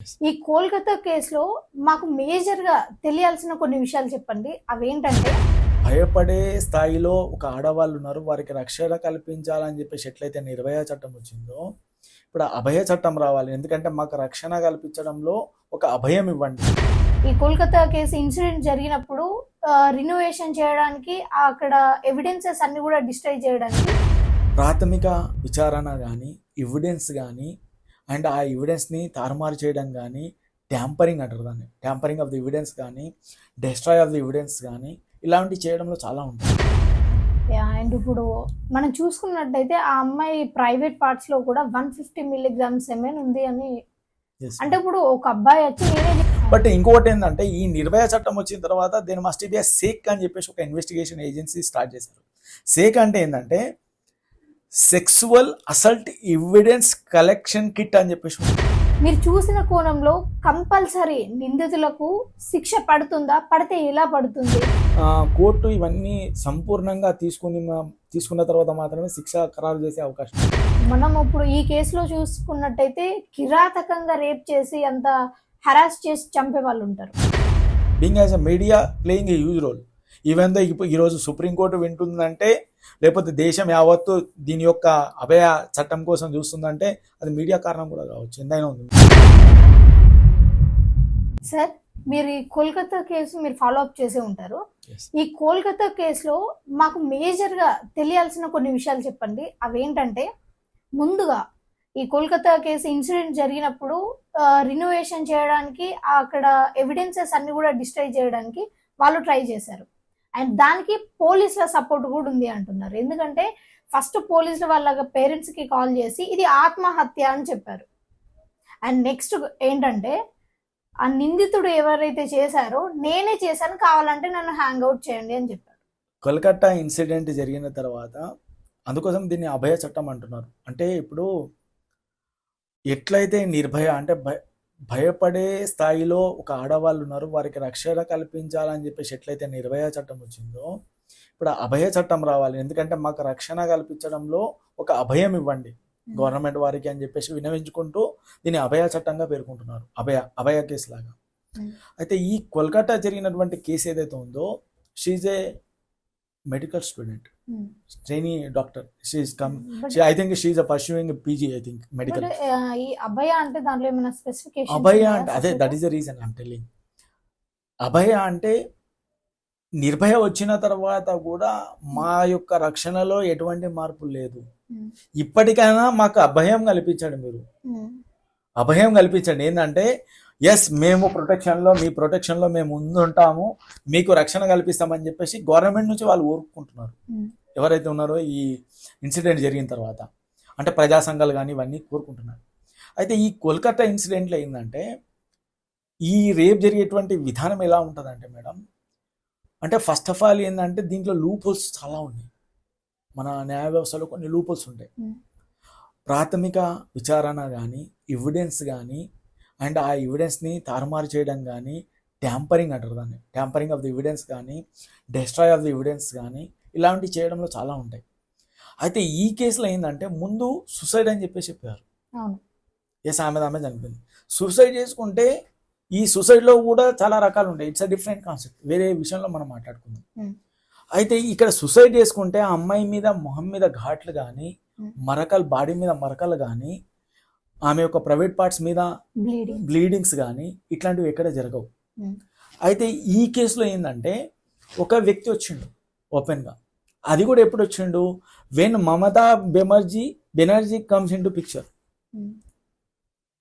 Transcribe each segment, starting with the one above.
ఈ కోల్కతా కేసులో మాకు మేజర్‌గా తెలియాల్సిన కొన్ని విషయాలు చెప్పండి. అవేంటంటే భయపడే స్థాయిలో ఒక ఆడవాళ్ళున్నారు. వారికి రక్షణ కల్పించాలని చెప్పేసి ఎట్లయితే నిర్భయ చట్టం వచ్చిందో, ఇప్పుడు అభయ చట్టం రావాలి. ఎందుకంటే మాకు రక్షణ కల్పించడంలో ఒక అభయం ఇవ్వండి. ఈ కోల్కతా కేసు ఇన్సిడెంట్ జరిగినప్పుడు రినోవేషన్ చేయడానికి అక్కడ ఎవిడెన్సెస్ అన్ని కూడా డిస్ట్రాయ్ చేయడానికి ప్రాథమిక విచారణ కానీ, ఎవిడెన్స్ కానీ అండ్ ఆ ఎవిడెన్స్ని తారుమారు చేయడం కానీ, ట్యాంపరింగ్ అంటారు దాన్ని. ట్యాంపరింగ్ ఆఫ్ ది ఎవిడెన్స్ కానీ, డెస్ట్రాయ్ ఆఫ్ ది ఎవిడెన్స్ కానీ ఇలాంటివి చేయడంలో చాలా ఉంటుంది. అండ్ ఇప్పుడు మనం చూసుకున్నట్టయితే ఆ అమ్మాయి ప్రైవేట్ పార్ట్స్ లో కూడా 150 మిల్లీగ్రామ్ సెమెన్ ఉంది అని. Yes. అంటే ఇప్పుడు ఒక అబ్బాయి వచ్చి నేనే బట్ ఇంకొకటి ఏంటంటే ఈ నిర్భయ చట్టం వచ్చిన తర్వాత దీని మస్ట్ బి సేక్ అని చెప్పేసి ఒక ఇన్వెస్టిగేషన్ ఏజెన్సీ స్టార్ట్ చేశారు. సేక్ అంటే ఏంటంటే sexual assault evidence collection kit అని చెప్పేసి ఉంది. మీరు చూసిన కోణంలో కంపల్సరీ నిందితులకు శిక్ష పడుతుందా, పడితే ఎలా పడుతుంది? కోర్టు ఇవన్నీ సంపూర్ణంగా తీసుకున్న తర్వాత మాత్రమే శిక్ష ఖరారు చేసే అవకాశం ఉంది. మనం ఇప్పుడు ఈ కేసులో చూసుకున్నట్టయితే కిరాతకంగా రేప్ చేసి అంత హరాస్ చేసి చంపే వాళ్ళు ఉంటారు. Being as a media playing a huge role. Even though ఈరోజు సుప్రీంకోర్టు వింటుందంటే, లేకపోతే దేశం యావత్తు దీని యొక్క అభయ చట్టం కోసం చూస్తుందంటే అది మీడియా కారణం కూడా కావచ్చు. ఎంతైనా ఉంది. సార్, మీరు ఈ కోల్కతా కేసు మీరు ఫాలో అప్ చేసే ఉంటారు. Yes. ఈ కోల్కతా కేసులో మాకు మేజర్గా తెలియాల్సిన కొన్ని విషయాలు చెప్పండి. అవేంటంటే ముందుగా ఈ కోల్కతా కేసు ఇన్సిడెంట్ జరిగినప్పుడు రినోవేషన్ చేయడానికి అక్కడ ఎవిడెన్సెస్ అన్ని కూడా డిస్ట్రాయ్ చేయడానికి వాళ్ళు ట్రై చేశారు. అండ్ దానికి పోలీసుల సపోర్ట్ కూడా ఉంది అంటున్నారు. ఎందుకంటే ఫస్ట్ పోలీసుల వాళ్ళ పేరెంట్స్కి కాల్ చేసి ఇది ఆత్మహత్య అని చెప్పారు. అండ్ నెక్స్ట్ ఏంటంటే ఆ నిందితుడు ఎవరైతే చేశారో నేనే చేశాను, కావాలంటే నన్ను హ్యాంగ్ అవుట్ చేయండి అని చెప్పారు. కోల్కతా ఇన్సిడెంట్ జరిగిన తర్వాత అందుకోసం దీన్ని అభయ చట్టం అంటున్నారు. అంటే ఇప్పుడు ఎట్లయితే నిర్భయ అంటే భయపడే స్థాయిలో ఒక ఆడవాళ్ళు ఉన్నారు, వారికి రక్షణ కల్పించాలని చెప్పేసి ఎట్లయితే నిర్భయ చట్టం వచ్చిందో, ఇప్పుడు అభయ చట్టం రావాలి. ఎందుకంటే మాకు రక్షణ కల్పించడంలో ఒక అభయం ఇవ్వండి గవర్నమెంట్ వారికి అని చెప్పేసి వినవించుకుంటూ దీన్ని అభయ చట్టంగా పేర్కొంటున్నారు. అభయ కేసు లాగా. అయితే ఈ కోల్కతా జరిగినటువంటి కేసు ఏదైతే ఉందో, she's a medical student, trainee doctor. I think she's pursuing PG, I think medical. ఈ అభయ అంటే దాంట్లో ఏమైనా స్పెసిఫికేషన్? అభయ అంటే అదే, that is the reason I'm telling. Abhaya అంటే నిర్భయ వచ్చిన తర్వాత కూడా మా యొక్క రక్షణలో ఎటువంటి మార్పు లేదు, ఇప్పటికైనా మాకు అభయం కల్పించండి. మీరు అభయం కల్పించండి. ఏంటంటే ఎస్, మేము ప్రొటెక్షన్లో, మీ ప్రొటెక్షన్లో మేము ముందుంటాము, మీకు రక్షణ కల్పిస్తామని చెప్పేసి గవర్నమెంట్ నుంచి వాళ్ళు కోరుకుంటున్నారు. ఎవరైతే ఉన్నారో ఈ ఇన్సిడెంట్ జరిగిన తర్వాత, అంటే ప్రజా సంఘాలు కానీ ఇవన్నీ కోరుకుంటున్నారు. అయితే ఈ కోల్కతా ఇన్సిడెంట్లో ఏంటంటే ఈ రేప్ జరిగేటువంటి విధానం ఎలా ఉంటుందంటే మేడం, అంటే ఫస్ట్ ఆఫ్ ఆల్ ఏంటంటే దీంట్లో లూప్ హోల్స్ చాలా ఉన్నాయి. మన న్యాయ వ్యవస్థలో కొన్ని లూప్ హోల్స్ ఉంటాయి. ప్రాథమిక విచారణ కానీ, ఎవిడెన్స్ కానీ అండ్ ఆ ఎవిడెన్స్ని తారుమారు చేయడం కానీ, ట్యాంపరింగ్ అంటారు దాన్ని. ట్యాంపరింగ్ ఆఫ్ ది ఎవిడెన్స్ కానీ, డెస్ట్రాయ్ ఆఫ్ ది ఎవిడెన్స్ కానీ ఇలాంటివి చేయడంలో చాలా ఉంటాయి. అయితే ఈ కేసులో ఏంటంటే ముందు సూసైడ్ అని చెప్పారు. ఎస్, ఆమె చనిపోయింది. సూసైడ్ చేసుకుంటే ఈ సూసైడ్లో కూడా చాలా రకాలు ఉంటాయి. ఇట్స్ అ డిఫరెంట్ కాన్సెప్ట్, వేరే విషయంలో మనం మాట్లాడుకుందాం. అయితే ఇక్కడ సూసైడ్ చేసుకుంటే ఆ అమ్మాయి మీద మొహం మీద ఘాట్లు కానీ, మరకలు, బాడీ మీద మరకలు కానీ, ఆమె యొక్క ప్రైవేట్ పార్ట్స్ మీద బ్లీడింగ్స్ కానీ ఇట్లాంటివి ఎక్కడ జరగవు. అయితే ఈ కేసులో ఏంటంటే ఒక వ్యక్తి వచ్చిండు ఓపెన్గా. అది కూడా ఎప్పుడు వచ్చిండు, when Mamata Banerjee comes in to picture.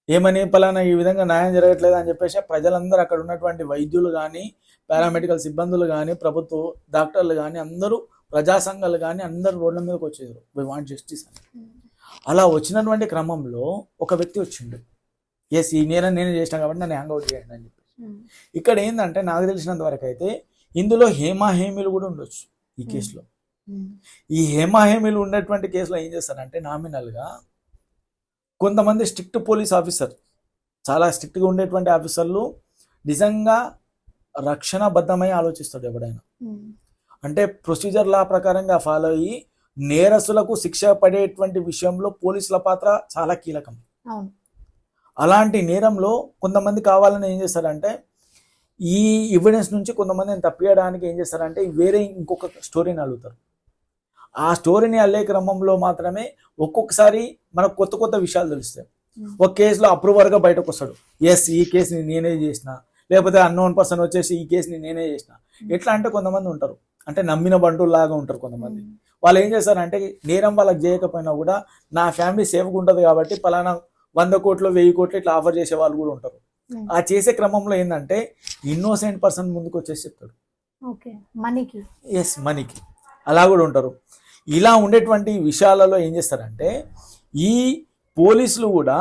ఏమని, పలానా ఈ విధంగా న్యాయం జరగట్లేదు అని చెప్పేసి ప్రజలందరూ, అక్కడ ఉన్నటువంటి వైద్యులు కానీ, పారామెడికల్ సిబ్బందులు కానీ, ప్రభుత్వ డాక్టర్లు కానీ, అందరూ ప్రజా సంఘాలు కానీ అందరూ రోడ్ల మీదకి వచ్చేసారు, వి వాంట్ జస్టిస్ అని. అలా వచ్చినటువంటి క్రమంలో ఒక వ్యక్తి వచ్చిండు, ఎస్ ఈ నేరం నేనే చేసినా కాబట్టి నన్ను హ్యాంగ్ అవుట్ చేయండి అని చెప్పేసి. ఇక్కడ ఏంటంటే నాకు తెలిసినంత వరకు అయితే ఇందులో హేమాహేమీలు కూడా ఉండొచ్చు ఈ కేసులో. ఈ హేమాహేమీలు ఉన్నటువంటి కేసులో ఏం చేస్తారంటే నామినల్గా కొంతమంది స్ట్రిక్ట్ పోలీస్ ఆఫీసర్, చాలా స్ట్రిక్ట్గా ఉండేటువంటి ఆఫీసర్లు నిజంగా రక్షణబద్ధమై ఆలోచిస్తాడు ఎవడైనా. అంటే ప్రొసీజర్ లా ప్రకారంగా ఫాలో అయ్యి నేరస్తులకు శిక్ష పడేటువంటి విషయంలో పోలీసుల పాత్ర చాలా కీలకం. అలాంటి నేరంలో కొంతమంది కావాలని ఏం చేస్తారంటే ఈ ఎవిడెన్స్ నుంచి కొంతమందిని తప్పియడానికి ఏం చేస్తారంటే వేరే ఇంకొక స్టోరీని అడుగుతారు. ఆ స్టోరీని అల్లే క్రమంలో మాత్రమే ఒక్కొక్కసారి మనకు కొత్త కొత్త విషయాలు తెలుస్తాయి. ఒక కేసులో అప్రూవర్గా బయటకు వస్తాడు, ఎస్ ఈ కేసుని నేనే చేసిన, లేకపోతే అన్నోన్ పర్సన్ వచ్చేసి ఈ కేసుని నేనే చేసిన. ఎట్లా అంటే కొంతమంది ఉంటారు, అంటే నమ్మిన బంటులాగా ఉంటారు కొంతమంది. వాళ్ళు ఏం చేస్తారంటే నేరం వాళ్ళకి చేయకపోయినా కూడా నా ఫ్యామిలీ సేఫ్గా ఉంటుంది కాబట్టి పలానా 100 కోట్లు 1000 కోట్లు ఇట్లా ఆఫర్ చేసే వాళ్ళు కూడా ఉంటారు. ఆ చేసే క్రమంలో ఏంటంటే ఇన్నోసెంట్ పర్సన్ ముందుకు వచ్చేసి చెప్తాడు మనీకి, ఎస్ మనీకి, అలా కూడా ఉంటారు. ఇలా ఉండేటువంటి విషయాలలో ఏం చేస్తారంటే ఈ పోలీసులు కూడా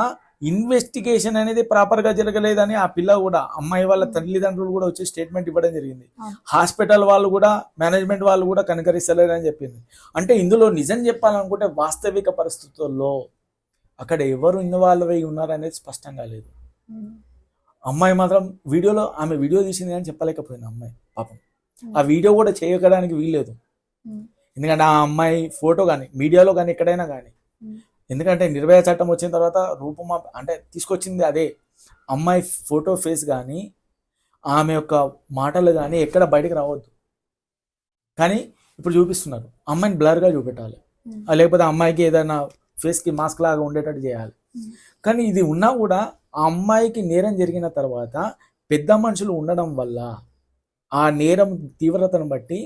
ఇన్వెస్టిగేషన్ అనేది ప్రాపర్గా జరగలేదని ఆ పిల్ల కూడా, అమ్మాయి వాళ్ళ తల్లిదండ్రులు కూడా వచ్చి స్టేట్మెంట్ ఇవ్వడం జరిగింది. హాస్పిటల్ వాళ్ళు కూడా, మేనేజ్మెంట్ వాళ్ళు కూడా కనుకరిస్తలేరని చెప్పింది. అంటే ఇందులో నిజం చెప్పాలనుకుంటే వాస్తవిక పరిస్థితుల్లో అక్కడ ఎవరు ఇన్వాల్వ్ అయి ఉన్నారనేది స్పష్టంగా లేదు. అమ్మాయి మాత్రం వీడియోలో ఆమె వీడియో తీసింది అని చెప్పలేకపోయింది అమ్మాయి పాపం. ఆ వీడియో కూడా చేయడానికి వీల్లేదు, ఎందుకంటే ఆ అమ్మాయి ఫోటో కానీ మీడియాలో కానీ ఎక్కడైనా కానీ, ఎందుకంటే నిర్భయ చట్టం వచ్చిన తర్వాత రూపమా అంటే తీసుకొచ్చింది అదే. అమ్మాయి ఫోటో ఫేస్ కానీ ఆమె యొక్క మాటలు కానీ ఎక్కడ బయటకు రావద్దు. కానీ ఇప్పుడు చూపిస్తున్నారు అమ్మాయిని బ్లర్గా చూపెట్టాలి, లేకపోతే అమ్మాయికి ఏదైనా ఫేస్కి మాస్క్ లాగా ఉండేటట్టు చేయాలి. కానీ ఇది ఉన్నా కూడా ఆ అమ్మాయికి నేరం జరిగిన తర్వాత పెద్ద మనుషులు ఉండడం వల్ల ఆ నేరం తీవ్రతను బట్టి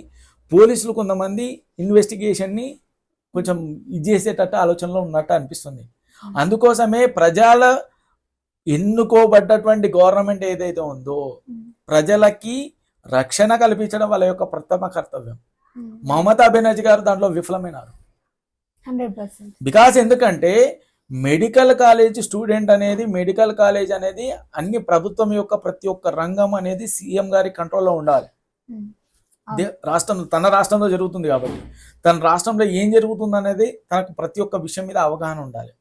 పోలీసులు కొంతమంది ఇన్వెస్టిగేషన్ని కొంచెం ఇది చేసేటట్టు ఆలోచనలో ఉన్నట్టు అనిపిస్తుంది. అందుకోసమే ప్రజల ఎన్నుకోబడ్డటువంటి గవర్నమెంట్ ఏదైతే ఉందో ప్రజలకి రక్షణ కల్పించడం వాళ్ళ యొక్క ప్రథమ కర్తవ్యం. మమతా బెనర్జీ గారు దాంట్లో విఫలమైనారు. 100%. బికాస్ ఎందుకంటే మెడికల్ కాలేజ్ స్టూడెంట్ అనేది, మెడికల్ కాలేజ్ అనేది అన్ని ప్రభుత్వం యొక్క ప్రతి ఒక్క రంగం అనేది సీఎం గారి కంట్రోల్లో ఉండాలి. తన రాష్ట్రంలో జరుగుతుంది కాబట్టి తన రాష్ట్రంలో ఏం జరుగుతుంది అనేది తనకు ప్రతి ఒక్క విషయం మీద అవగాహన ఉండాలి.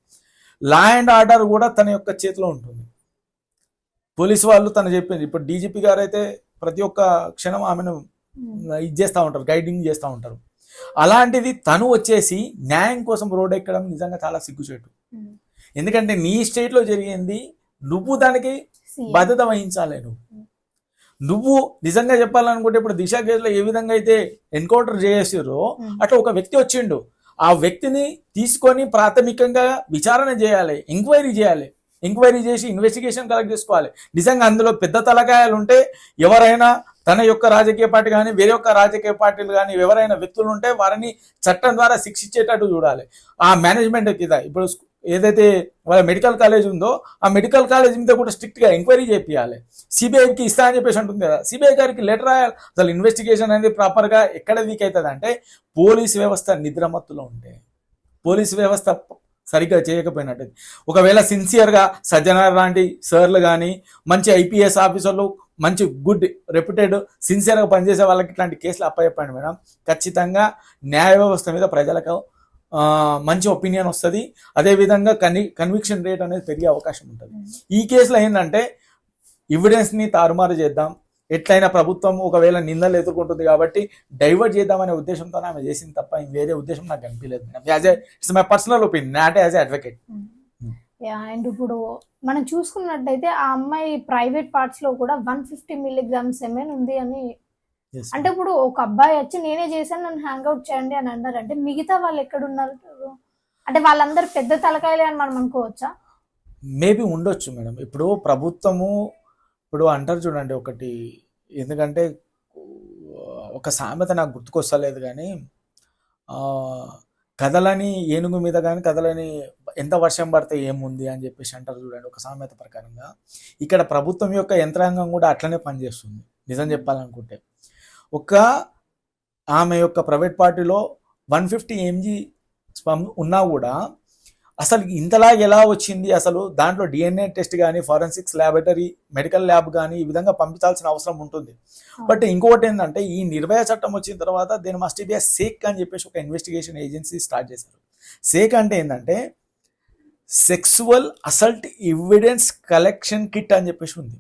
లా అండ్ ఆర్డర్ కూడా తన యొక్క చేతిలో ఉంటుంది. పోలీసు వాళ్ళు తను చెప్పింది, ఇప్పుడు డీజీపీ గారు అయితే ప్రతి ఒక్క క్షణం ఆమెను ఇది చేస్తూ ఉంటారు, గైడింగ్ చేస్తూ ఉంటారు. అలాంటిది తను వచ్చేసి న్యాయం కోసం రోడ్ ఎక్కడం నిజంగా చాలా సిగ్గుచేటు. ఎందుకంటే నీ స్టేట్లో జరిగింది, నువ్వు దానికి బాధ్యత వహించాలి. నువ్వు నిజంగా చెప్పాలనుకుంటే ఇప్పుడు దిశ కేసులో ఏ విధంగా అయితే ఎన్కౌంటర్ చేసారో అట్లా ఒక వ్యక్తి వచ్చిండు, ఆ వ్యక్తిని తీసుకొని ప్రాథమికంగా విచారణ చేయాలి, ఎంక్వైరీ చేయాలి. ఎంక్వైరీ చేసి ఇన్వెస్టిగేషన్ కలెక్ట్ చేసుకోవాలి. నిజంగా అందులో పెద్ద తలకాయలు ఉంటే ఎవరైనా తన యొక్క రాజకీయ పార్టీ కానీ వేరే యొక్క రాజకీయ పార్టీలు కానీ ఎవరైనా వ్యక్తులు ఉంటే వారిని చట్టం ద్వారా శిక్షించేటట్టు చూడాలి. ఆ మేనేజ్మెంట్ కింద ఇప్పుడు ఏదైతే వాళ్ళ మెడికల్ కాలేజ్ ఉందో ఆ మెడికల్ కాలేజ్ మీద కూడా స్ట్రిక్ట్గా ఎంక్వైరీ చేయాలి. సిబిఐకి ఇస్తా అని చెప్పేసి అంటుంది కదా, సిబిఐ గారికి లెటర్ రాయాలి. అసలు ఇన్వెస్టిగేషన్ అనేది ప్రాపర్గా ఎక్కడ వీక్ అవుతుంది అంటే పోలీస్ వ్యవస్థ నిద్రమత్తులో ఉంటే, పోలీస్ వ్యవస్థ సరిగ్గా చేయకపోయినట్టు. ఒకవేళ సిన్సియర్గా సజ్జనార్ లాంటి సార్లు కానీ మంచి ఐపీఎస్ ఆఫీసర్లు మంచి గుడ్ రెప్యూటెడ్ సిన్సియర్గా పనిచేసే వాళ్ళకి ఇట్లాంటి కేసులు అప్పచెప్పండి మేడం. ఖచ్చితంగా న్యాయ వ్యవస్థ మీద ప్రజలకు మంచి ఒపీనియన్ వస్తుంది. అదేవిధంగా కన్విక్షన్ రేట్ అనేది పెరిగే అవకాశం ఉంటుంది. ఈ కేసులో ఏంటంటే ఎవిడెన్స్ని తారుమారు చేద్దాం, ఎట్లయినా ప్రభుత్వం ఒకవేళ నిందలు ఎదుర్కొంటుంది కాబట్టి డైవర్ట్ చేద్దామనే ఉద్దేశంతో ఆమె చేసింది తప్ప వేరే ఉద్దేశం నాకు అనిపించలేదు madam. It's my personal opinion, not as a advocate. And ఇప్పుడు మనం చూసుకున్నట్టయితే ఆ అమ్మాయి ప్రైవేట్ పార్ట్స్ లో కూడా 150 mg సెమెన్ ఉంది అని, అంటే ఇప్పుడు ఒక అబ్బాయి వచ్చి నేనే చేశాను నన్ను హ్యాంగ్ అవుట్ చేయండి అని అన్నారు, అంటే మిగతా వాళ్ళు ఎక్కడున్నారు? అంటే వాళ్ళందరూ పెద్ద తలకాయలే అని మనం అనుకోవచ్చా? మేబీ ఉండొచ్చు మేడం. ఇప్పుడు ప్రభుత్వము ఇప్పుడు అంటారు చూడండి ఒకటి, ఎందుకంటే ఒక సామెత నాకు గుర్తుకొస్తలేదు కానీ కథలని ఏనుగు మీద కానీ కథలని ఎంత వర్షం పడితే ఏముంది అని చెప్పేసి అంటారు చూడండి ఒక సామెత ప్రకారంగా. ఇక్కడ ప్రభుత్వం యొక్క యంత్రాంగం కూడా అట్లనే పనిచేస్తుంది నిజం చెప్పాలనుకుంటే. ఆమె యొక్క ప్రైవేట్ పార్టీలో 150 mg స్పమ్ ఉన్నా కూడా అసలు ఇంతలా ఎలా వచ్చింది, అసలు దాంట్లో డిఎన్ఏ టెస్ట్ కానీ ఫారెన్సిక్స్ ల్యాబొరేటరీ మెడికల్ ల్యాబ్ కానీ ఈ విధంగా పంపించాల్సిన అవసరం ఉంటుంది. బట్ ఇంకొకటి ఏంటంటే ఈ నిర్భయ చట్టం వచ్చిన తర్వాత దీని మస్ట్ బి సేక్ అని చెప్పేసి ఒక ఇన్వెస్టిగేషన్ ఏజెన్సీ స్టార్ట్ చేశారు. సేక్ అంటే ఏంటంటే sexual assault evidence collection kit అని చెప్పేసి ఉంది,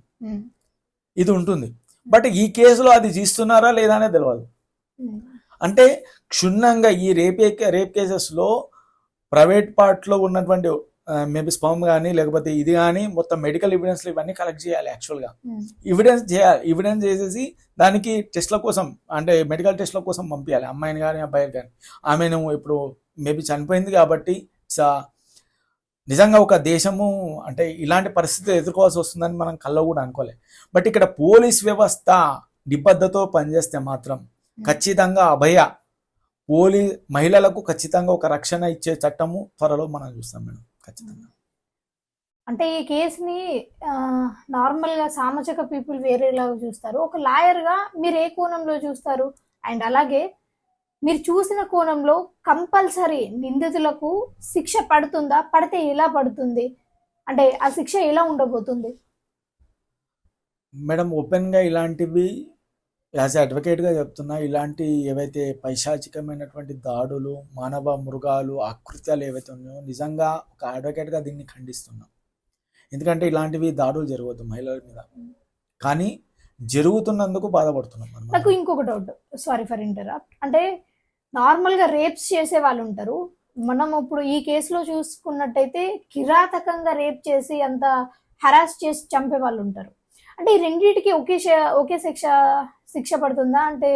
ఇది ఉంటుంది. బట్ ఈ కేసులో అది తీస్తున్నారా లేదా అనేది తెలియదు. అంటే క్షుణ్ణంగా ఈ రేప్ కేసెస్లో ప్రైవేట్ పార్ట్లో ఉన్నటువంటి మేబీ స్పర్మ్ కానీ లేకపోతే ఇది కానీ మొత్తం మెడికల్ ఎవిడెన్స్లు ఇవన్నీ కలెక్ట్ చేయాలి. యాక్చువల్గా ఎవిడెన్స్ చేసేసి దానికి టెస్ట్ల కోసం అంటే మెడికల్ టెస్ట్ల కోసం పంపించాలి అమ్మాయిని కానీ అబ్బాయిని కానీ. ఆమెను ఇప్పుడు మేబీ చనిపోయింది కాబట్టి నిజంగా ఒక దేశము అంటే ఇలాంటి పరిస్థితి ఎదుర్కోవాల్సి వస్తుందని మనం కల్లో కూడా అనుకోలే. బట్ ఇక్కడ పోలీస్ వ్యవస్థ నిబద్ధతో పనిచేస్తే మాత్రం ఖచ్చితంగా మహిళలకు ఖచ్చితంగా ఒక రక్షణ ఇచ్చే చట్టము త్వరలో మనం చూస్తాం మేడం. ఖచ్చితంగా అంటే ఈ కేసుని నార్మల్గా సామాజిక పీపుల్ వేరేలాగా చూస్తారు, ఒక లాయర్గా మీరు ఏ కోణంలో చూస్తారు? అండ్ అలాగే మీరు చూసిన కోణంలో కంపల్సరీ నిందితులకు శిక్ష పడుతుందా, పడితే ఎలా పడుతుంది, అంటే ఆ శిక్ష ఎలా ఉండబోతుంది? మేడం ఓపెన్గా ఇలాంటివి యాజ్ అడ్వకేట్గా చెప్తున్నా, ఇలాంటి ఏవైతే పైశాచికమైనటువంటి దాడులు, మానవ మృగాలు, ఆకృత్యాలు ఏవైతే ఉన్నాయో నిజంగా ఒక అడ్వకేట్గా దీన్ని ఖండిస్తున్నాం. ఎందుకంటే ఇలాంటివి దాడులు జరగవద్దు మహిళల మీద, కానీ జరుగుతున్నందుకు బాధపడుతున్నాం. నాకు ఇంకొక డౌట్, సారీ ఫర్ ఇంటరప్ట్, అంటే నార్మల్గా రేప్స్ చేసే వాళ్ళు ఉంటారు, మనం ఇప్పుడు ఈ కేసులో చూసుకున్నట్టయితే కిరాతకంగా రేప్ చేసి అంత హరాస్ చేసి చంపే వాళ్ళు ఉంటారు. అంటే ఈ రెండింటికి ఒకే శిక్ష పడుతుందా? అంటే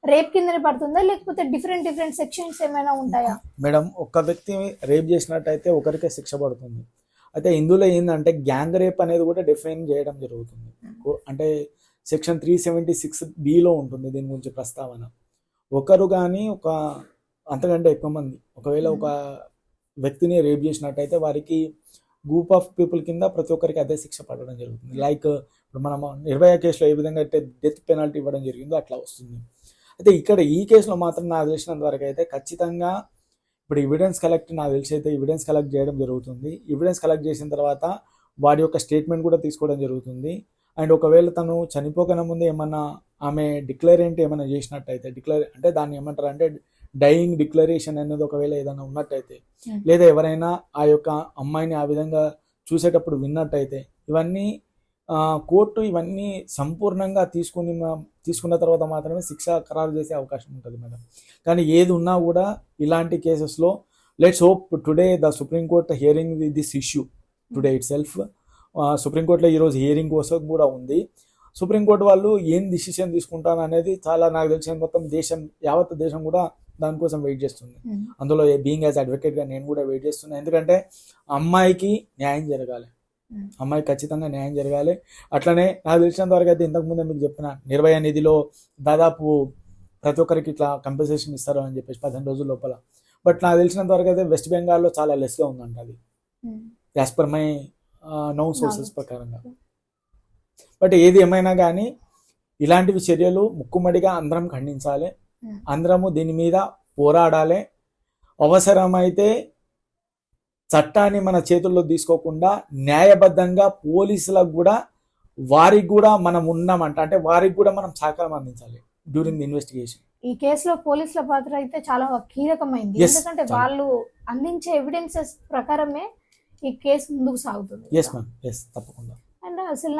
రేప్ కిందనే పడుతుందా, లేకపోతే డిఫరెంట్ సెక్షన్స్ ఏమైనా ఉంటాయా? మేడం ఒక్క వ్యక్తి రేప్ చేసినట్టయితే ఒకరికే శిక్ష పడుతుంది. అయితే ఇందులో ఏంటంటే గ్యాంగ్ రేప్ అనేది కూడా డిఫైన్ చేయడం జరుగుతుంది. అంటే సెక్షన్ 376B ఉంటుంది దీని గురించి ప్రస్తావన. ఒకరు కానీ ఒక అంతకంటే ఎక్కువ మంది ఒకవేళ ఒక వ్యక్తిని రేప్ చేసినట్టయితే వారికి గ్రూప్ ఆఫ్ పీపుల్ కింద ప్రతి ఒక్కరికి అదే శిక్ష పడడం జరుగుతుంది. లైక్ ఇప్పుడు మనం నిర్భయ కేసులో ఏ విధంగా అయితే డెత్ పెనాల్టీ ఇవ్వడం జరిగిందో అట్లా వస్తుంది. అయితే ఇక్కడ ఈ కేసులో మాత్రం నాకు తెలిసినంత వరకు అయితే ఖచ్చితంగా ఇప్పుడు ఎవిడెన్స్ కలెక్ట్ చేయడం జరుగుతుంది. ఎవిడెన్స్ కలెక్ట్ చేసిన తర్వాత వాడి యొక్క స్టేట్మెంట్ కూడా తీసుకోవడం జరుగుతుంది. అండ్ ఒకవేళ తను చనిపోకనే ముందు ఏమన్నా ఆమె డిక్లరేంట్ ఏమైనా చేసినట్టయితే అంటే దాన్ని ఏమంటారు అంటే డైయింగ్ డిక్లరేషన్ అనేది ఒకవేళ ఏదైనా ఉన్నట్టయితే, లేదా ఎవరైనా ఆ యొక్క అమ్మాయిని ఆ విధంగా చూసేటప్పుడు విన్నట్టయితే ఇవన్నీ కోర్టు ఇవన్నీ సంపూర్ణంగా తీసుకున్న తర్వాత మాత్రమే శిక్ష ఖరారు చేసే అవకాశం ఉంటుంది మేడం. కానీ ఏది ఉన్నా కూడా ఇలాంటి కేసెస్లో let's hope today the supreme court hearing this issue today it self. సుప్రీంకోర్టులో ఈరోజు హియరింగ్ కోసం కూడా ఉంది. సుప్రీంకోర్టు వాళ్ళు ఏం డిసిషన్ తీసుకుంటారు అనేది చాలా నాకు తెలిసిన మొత్తం యావత్ దేశం కూడా దానికోసం వెయిట్ చేస్తుంది. అందులో బీయింగ్ యాజ్ అడ్వకేట్గా నేను కూడా వెయిట్ చేస్తున్నాను. ఎందుకంటే అమ్మాయికి న్యాయం జరగాలి, అమ్మాయికి ఖచ్చితంగా న్యాయం జరగాలి. అట్లనే నాకు తెలిసినంత వరకు అయితే ఇంతకుముందే మీకు చెప్పిన నిర్భయ నిధిలో దాదాపు ప్రతి ఒక్కరికి ఇట్లా కంపెన్సేషన్ ఇస్తారు అని చెప్పేసి 15 రోజుల లోపల. బట్ నాకు తెలిసినంత వరకు అయితే వెస్ట్ బెంగాల్లో చాలా లెస్గా ఉందంట అది, as per my known sources ప్రకారంగా. బట్ ఏది ఏమైనా కానీ ఇలాంటివి చర్యలు ముక్కుమడిగా అందరం ఖండించాలి, అందరము దీని మీద పోరాడాలి. అవసరమైతే చట్టాన్ని మన చేతుల్లో తీసుకోకుండా న్యాయబద్ధంగా పోలీసులకు కూడా వారికి కూడా మనం ఉన్నామంట అంటే వారికి కూడా మనం సహకారం అందించాలి డ్యూరింగ్ ది ఇన్వెస్టిగేషన్. ఈ కేసులో పోలీసుల పాత్ర అయితే చాలా కీలకమైంది. ఎందుకంటే వాళ్ళు అందించే ఎవిడెన్సెస్ ప్రకారమే ఈ కేసు ముందుకు సాగుతుంది. తప్పకుండా. అండ్ అసలు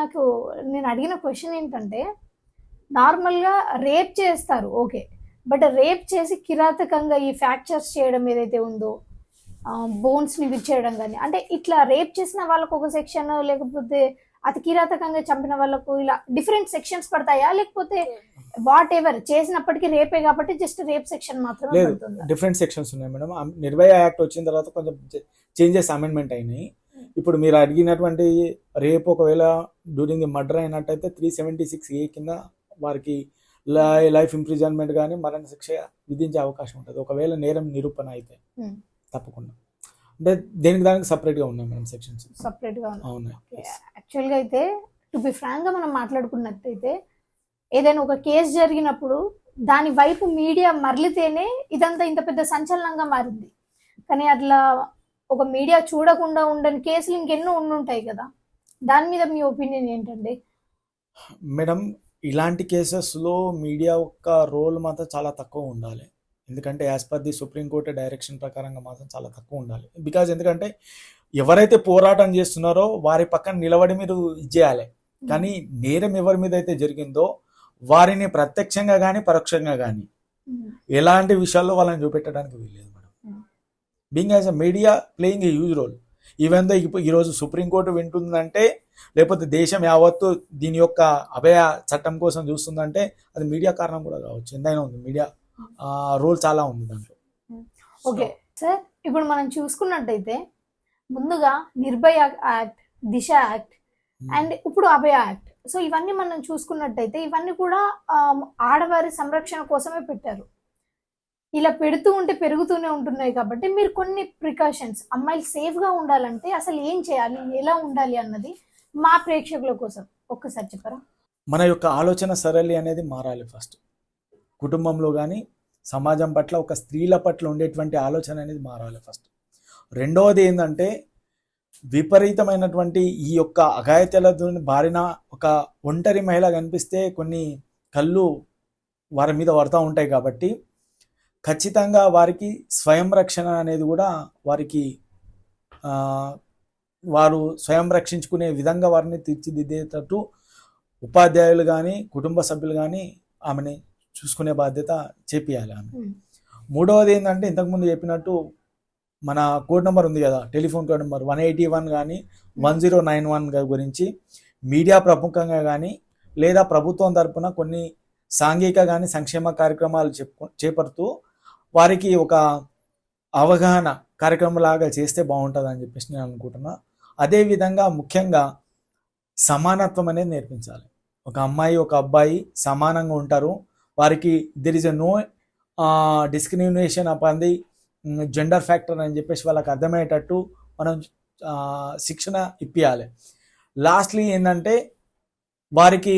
నేను అడిగిన క్వశ్చన్ ఏంటంటే, నార్మల్గా రేప్ చేస్తారు ఓకే, బట్ రేప్ చేసి కిరాతకంగా ఈ ఫ్రాక్చర్స్ చేయడం ఏదైతే ఉందో, బోన్స్ని విచ్చేయడం కానీ, అంటే ఇట్లా రేప్ చేసిన వాళ్ళకు ఒక సెక్షన్, లేకపోతే అతి కిరాతకంగా చంపిన వాళ్ళకు ఇలా డిఫరెంట్ సెక్షన్స్ పడతాయా, లేకపోతే వాట్ ఎవర్ చేసినప్పటికీ రేపే కాబట్టి జస్ట్ రేప్ సెక్షన్ మాత్రమే పడుతుంది? డిఫరెంట్ సెక్షన్స్ ఉన్నాయి మేడం. నిర్భయ యాక్ట్ వచ్చిన తర్వాత కొంచెం చేంజెస్ అమెండ్మెంట్ అయినాయి. ఇప్పుడు మీరు అడిగినటువంటి రేపు ఒకవేళ డ్యూరింగ్ ది మర్డర్ అయినట్టయితే 376A కింద వారికి లైఫ్ ఇంప్రిజన్మెంట్ కానీ మరణ శిక్ష విధించే అవకాశం ఉంటుంది ఒకవేళ నేరం నిరూపణ అయితే. తప్పకుండా అంటే దానికి సపరేట్గా ఉన్నాయి మేడం సెక్షన్స్, సపరేట్గా ఉన్నాయి. యాక్చువల్గా అయితే టు బి ఫ్రాంక్గా మనం మాట్లాడుకున్నట్టయితే ఏదైనా ఒక కేసు జరిగినప్పుడు దాని వైపు మీడియా మరలితేనే ఇదంతా ఇంత పెద్ద సంచలనంగా మారింది. కానీ అట్లా ఒక మీడియా చూడకుండా ఉండని కేసులు ఇంకెన్నో ఉండుంటాయి కదా, దాని మీద మీ ఒపీనియన్ ఏంటండి? మేడం ఇలాంటి కేసెస్లో మీడియా యొక్క రోల్ మాత్రం చాలా తక్కువ ఉండాలి. ఎందుకంటే as per the supreme court direction ప్రకారంగా మాత్రం చాలా తక్కువ ఉండాలి. బికాజ్ ఎందుకంటే ఎవరైతే పోరాటం చేస్తున్నారో వారి పక్కన నిలబడి మీరు ఇచ్చేయాలి. కానీ నేరం ఎవరి మీద అయితే జరిగిందో వారిని ప్రత్యక్షంగా కానీ పరోక్షంగా కానీ ఎలాంటి విషయాల్లో వాళ్ళని చూపెట్టడానికి వీల్లేదు madam. Being as a media playing a huge role. Even though ఈరోజు సుప్రీంకోర్టు వింటుందంటే, లేకపోతే దేశం యావత్తు దీని యొక్క అభయ చట్టం కోసం చూస్తుందంటే అది మీడియా కారణం కూడా కావచ్చు. ఎంతైనా ఉంది, మీడియా రోల్ చాలా ఉంది దాంట్లో. ఓకే సార్, ఇప్పుడు మనం చూసుకున్నట్టయితే ముందుగా Nirbhaya act, Disha act and ఇప్పుడు అభయ యాక్ట్. సో ఇవన్నీ మనం చూసుకున్నట్టయితే ఇవన్నీ కూడా ఆడవారి సంరక్షణ కోసమే పెట్టారు. ఇలా పెడుతూ ఉంటే పెరుగుతూనే ఉంటున్నాయి కాబట్టి మీరు కొన్ని ప్రికాషన్స్, అమ్మాయిలు సేఫ్గా ఉండాలంటే అసలు ఏం చేయాలి, ఎలా ఉండాలి అన్నది మా ప్రేక్షకుల కోసం ఒక్కసారి చెప్పరా? మన యొక్క ఆలోచన సరళి అనేది మారాలి. ఫస్ట్ కుటుంబంలో కానీ సమాజం పట్ల, ఒక స్త్రీల పట్ల ఉండేటువంటి ఆలోచన అనేది మారాలి ఫస్ట్. రెండవది ఏంటంటే, విపరీతమైనటువంటి ఈ యొక్క అఘాయిత్యాలతో బారిన ఒక ఒంటరి మహిళ కనిపిస్తే కొన్ని కళ్ళు వారి మీద పడుతూ ఉంటాయి కాబట్టి ఖచ్చితంగా వారికి స్వయం రక్షణ అనేది కూడా వారికి వారు స్వయం రక్షించుకునే విధంగా వారిని తీర్చిదిద్దేటట్టు ఉపాధ్యాయులు కానీ కుటుంబ సభ్యులు కానీ ఆమెని చూసుకునే బాధ్యత చేపియాలి ఆమె. మూడవది ఏంటంటే, ఇంతకుముందు చెప్పినట్టు మన కోడ్ నెంబర్ ఉంది కదా, టెలిఫోన్ కోడ్ నెంబర్ 181 కానీ 1091 గురించి మీడియా ప్రముఖంగా కానీ లేదా ప్రభుత్వం తరపున కొన్ని సాంఘిక కానీ సంక్షేమ కార్యక్రమాలు చేపడుతూ వారికి ఒక అవగాహన కార్యక్రమం లాగా చేస్తే బాగుంటుంది అని చెప్పేసి నేను అనుకుంటున్నా. అదేవిధంగా ముఖ్యంగా సమానత్వం అనేది నేర్పించాలి. ఒక అమ్మాయి ఒక అబ్బాయి సమానంగా ఉంటారు, వారికి there is a no discrimination upon the gender factor అని చెప్పేసి వాళ్ళకి అర్థమయ్యేటట్టు మనం శిక్షణ ఇప్పియాలి. లాస్ట్లీ ఏంటంటే, వారికి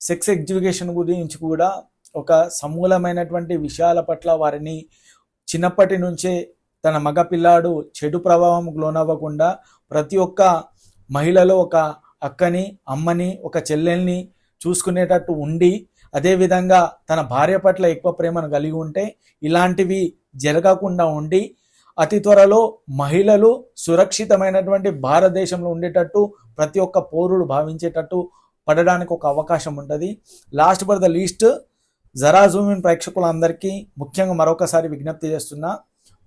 సెక్స్ ఎడ్యుకేషన్ గురించి కూడా ఒక సమూలమైనటువంటి విషయాల పట్ల వారిని చిన్నప్పటి నుంచే తన మగపిల్లాడు చెడు ప్రభావం లోనవ్వకుండా ప్రతి ఒక్క మహిళలో ఒక అక్కని, అమ్మని, ఒక చెల్లెల్ని చూసుకునేటట్టు ఉండి, అదేవిధంగా తన భార్య పట్ల ఎక్కువ ప్రేమను కలిగి ఉంటే ఇలాంటివి జరగకుండా ఉండి అతి త్వరలో మహిళలు సురక్షితమైనటువంటి భారతదేశంలో ఉండేటట్టు ప్రతి ఒక్క పౌరుడు భావించేటట్టు పడడానికి ఒక అవకాశం ఉంటుంది. లాస్ట్ బట్ ద లీస్ట్, జరా జూమిన్ ప్రేక్షకులందరికీ ముఖ్యంగా మరొకసారి విజ్ఞప్తి చేస్తున్నా,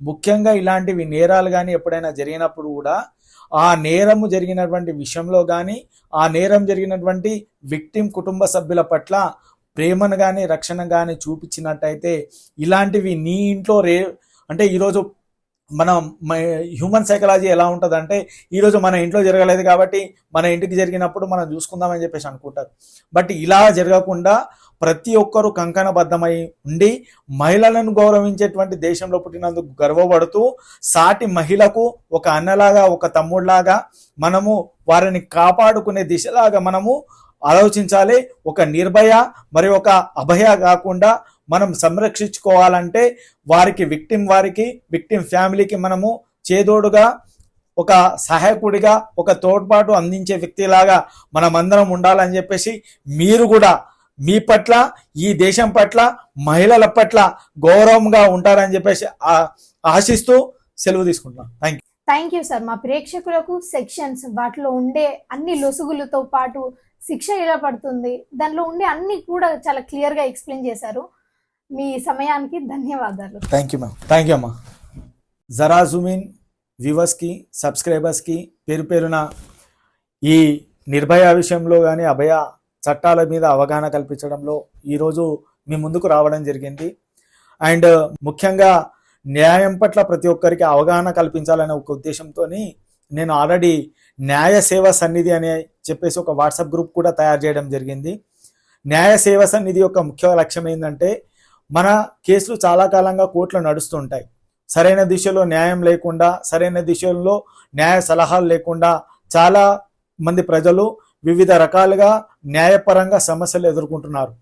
ముఖ్యంగా ఇలాంటివి నేరాలు కానీ ఎప్పుడైనా జరిగినప్పుడు కూడా ఆ నేరము జరిగినటువంటి విషయంలో కానీ ఆ నేరం జరిగినటువంటి విక్టిమ్ కుటుంబ సభ్యుల పట్ల ప్రేమను కానీ రక్షణ కానీ చూపించినట్టయితే ఇలాంటివి నీ ఇంట్లో అంటే ఈరోజు మనం హ్యూమన్ సైకాలజీ ఎలా ఉంటుందంటే, ఈరోజు మన ఇంట్లో జరగలేదు కాబట్టి మన ఇంటికి జరిగినప్పుడు మనం చూసుకుందామని చెప్పేసి అనుకుంటారు. బట్ ఇలా జరగకుండా ప్రతి ఒక్కరూ కంకణబద్ధమై ఉండి మహిళలను గౌరవించేటువంటి దేశంలో పుట్టినందుకు గర్వపడుతూ సాటి మహిళకు ఒక అన్నలాగా ఒక తమ్ముడిలాగా మనము వారిని కాపాడుకునే దిశలాగా మనము ఆలోచించాలి. ఒక నిర్భయ మరి ఒక అభయ కాకుండా మనం సంరక్షించుకోవాలంటే వారికి విక్టిమ్ ఫ్యామిలీకి మనము చేదోడుగా ఒక సహాయకుడిగా ఒక తోడ్పాటు అందించే వ్యక్తిలాగా మనమందరం ఉండాలని చెప్పేసి మీరు కూడా మీ పట్ల ఈ దేశం పట్ల మహిళల పట్ల గౌరవంగా ఉంటారని చెప్పేసి ఆశిస్తూ సెలవు తీసుకుంటున్నాను. Thank you sir. మా ప్రేక్షకులకు సెక్షన్స్, వాటిలో ఉండే అన్ని లొసుగులతో పాటు శిక్ష ఎలా పడుతుంది, దానిలో ఉండే అన్ని కూడా చాలా క్లియర్గా ఎక్స్ప్లెయిన్ చేశారు. మీ సమయానికి ధన్యవాదాలు. Thank you ma'am. Thank you అమ్మా. జరా జూమిన్ వ్యూవర్స్కి, సబ్స్క్రైబర్స్కి పేరు పేరున ఈ నిర్భయ విషయంలో కానీ అభయ చట్టాల మీద అవగాహన కల్పించడంలో ఈరోజు మీ ముందుకు రావడం జరిగింది. అండ్ ముఖ్యంగా న్యాయం పట్ల ప్రతి ఒక్కరికి అవగాహన కల్పించాలనే ఒక ఉద్దేశంతో నేను ఆల్రెడీ న్యాయ సేవా సన్నిధి అనే చెప్పేసి ఒక వాట్సాప్ గ్రూప్ కూడా తయారు చేయడం జరిగింది. న్యాయ సేవా సన్నిధి యొక్క ముఖ్య లక్ష్యం ఏంటంటే, మన కేసులు చాలా కాలంగా కోర్టులో నడుస్తుంటాయి. సరైన దిశలో న్యాయం లేకుండా, సరైన దిశలో న్యాయ సలహాలు లేకుండా చాలా మంది ప్రజలు వివిధ రకాలుగా న్యాయపరంగా సమస్యలు ఎదుర్కొంటున్నారు.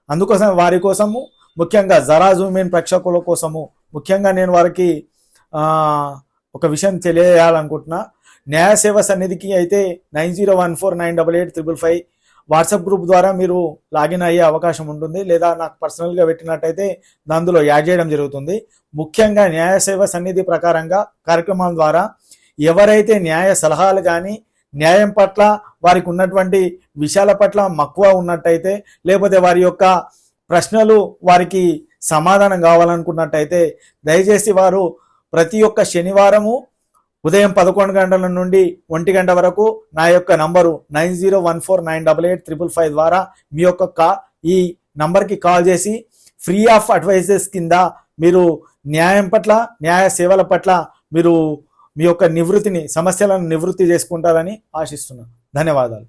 అందుకోసం వారి కోసము, ముఖ్యంగా జరా జూమిన్ ప్రేక్షకుల కోసము ముఖ్యంగా నేను వారికి ఒక విషయం తెలియజేయాలనుకుంటున్నా. న్యాయ సేవ సన్నిధికి అయితే 9014988555 వాట్సాప్ గ్రూప్ ద్వారా మీరు లాగిన్ అయ్యే అవకాశం ఉంటుంది, లేదా నాకు పర్సనల్గా పెట్టినట్టయితే అందులో యాడ్ చేయడం జరుగుతుంది. ముఖ్యంగా న్యాయ సేవ సన్నిధి ప్రకారంగా కార్యక్రమాల ద్వారా ఎవరైతే న్యాయ సలహాలు కానీ న్యాయం పట్ల వారికి ఉన్నటువంటి విషయాల పట్ల మక్కువ ఉన్నట్టయితే, లేకపోతే వారి యొక్క ప్రశ్నలు వారికి సమాధానం కావాలనుకున్నట్టయితే దయచేసి వారు ప్రతి ఒక్క శనివారము ఉదయం 11 గంటల నుండి 1 గంట వరకు నా యొక్క నంబరు 9014988555 ద్వారా మీ యొక్క ఈ నంబర్కి కాల్ చేసి ఫ్రీ ఆఫ్ అడ్వైజెస్ కింద మీరు న్యాయం పట్ల, న్యాయ సేవల పట్ల మీరు మీ యొక్క సమస్యలను నివృత్తి చేసుకుంటారని ఆశిస్తున్నాను. ధన్యవాదాలు.